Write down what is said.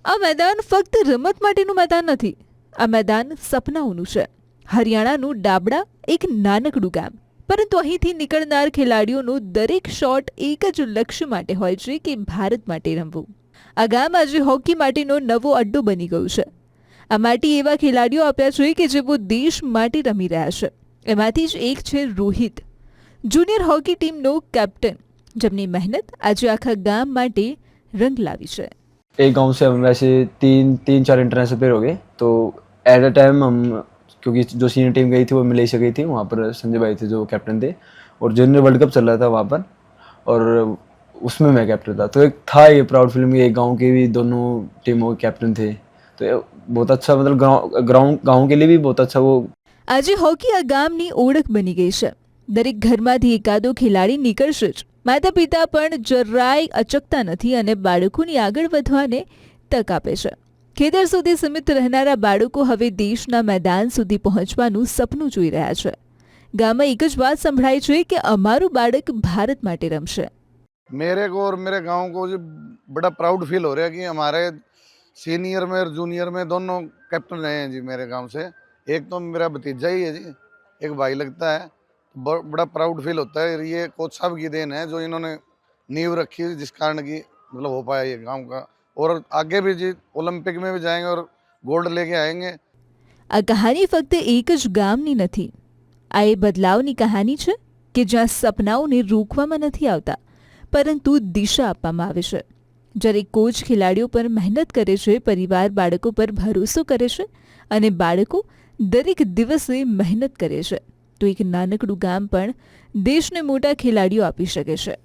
આ મેદાન ફક્ત રમત માટેનું મેદાન નથી, આ મેદાન સપનાઓનું છે. હરિયાણાનું ડાબડા એક નાનકડું ગામ, પરંતુ અહીંથી નીકળનાર ખેલાડીઓનો દરેક શોટ એક જ લક્ષ્ય માટે હોય છે કે ભારત માટે રમવું. આ ગામ આજે હોકી માટેનો નવો અડ્ડો બની ગયું છે. આ માટી એવા ખેલાડીઓ આપ્યા છે કે જેઓ દેશ માટે રમી રહ્યા છે. એમાંથી જ એક છે રોહિત, જુનિયર હોકી ટીમનો કેપ્ટન, જેમની મહેનત આજે આખા ગામ માટે રંગ લાવી છે. एक गांव से हम वैसे तीन चार इंटरनेशनल प्लेयर हो गए. तो एट अ टाइम हम, क्योंकि जो सीनियर टीम गई थी वो मलेशिया गई थी, वहाँ पर संजय भाई थे जो कैप्टन थे, और जूनियर वर्ल्ड कप चल रहा था वहाँ पर, और उसमें मैं कैप्टन था. तो एक था ये प्राउड फीलिंग, एक गांव के भी दोनों टीमों के कैप्टन थे. तो ये बहुत अच्छा, मतलब गाँव के लिए भी बहुत अच्छा वो. આજે હોકી આ ગામની ઓળખ બની ગઈ છે. દરેક ઘરમાંથી એકાદો ખેલાડી નીકળશે જ. માતા પિતા પણ જરાય અચકતા નથી અને બાળકોની આગળ વધવાને તક આપે છે. ખેતર સુધી સીમિત રહેનારા બાળકો હવે દેશના મેદાન સુધી પહોંચવાનું સપનું જોઈ રહ્યા છે. ગામમાં એક જ વાત સંભળાય છે કે અમારું બાળક ભારત માટે રમશે. मेरे को और मेरे गांव को जी बड़ा प्राउड फील हो रहा है कि हमारे सीनियर में और जूनियर में दोनों कैप्टन रहे हैं जी मेरे गांव से. एक तो मेरा भतीजा ही है जी, एक भाई लगता है. बड़ा प्राउड फील होता है. ये कोच साहब की देन है जो इन्होंने नींव रखी, जिस कारण की मतलब हो पाया ये गांव का. और आगे भी जी ओलंपिक में भी जाएंगे और गोल्ड लेके आएंगे. આ કહાની ફક્ત એક જ ગામની નથી, આ એ બદલાવની કહાની છે કે જ્યાં સપનાઓને રોકવામાં નથી આવતા, પરંતુ દિશા આપવામાં આવે છે. જ્યારે કોચ ખેલાડીઓ પર મહેનત કરે છે, પરિવાર બાળકો પર ભરોસો કરે છે અને બાળકો દરેક દિવસે મહેનત કરે છે, તો એક નાનકડું ગામ પણ દેશને મોટા ખેલાડીઓ આપી શકે છે.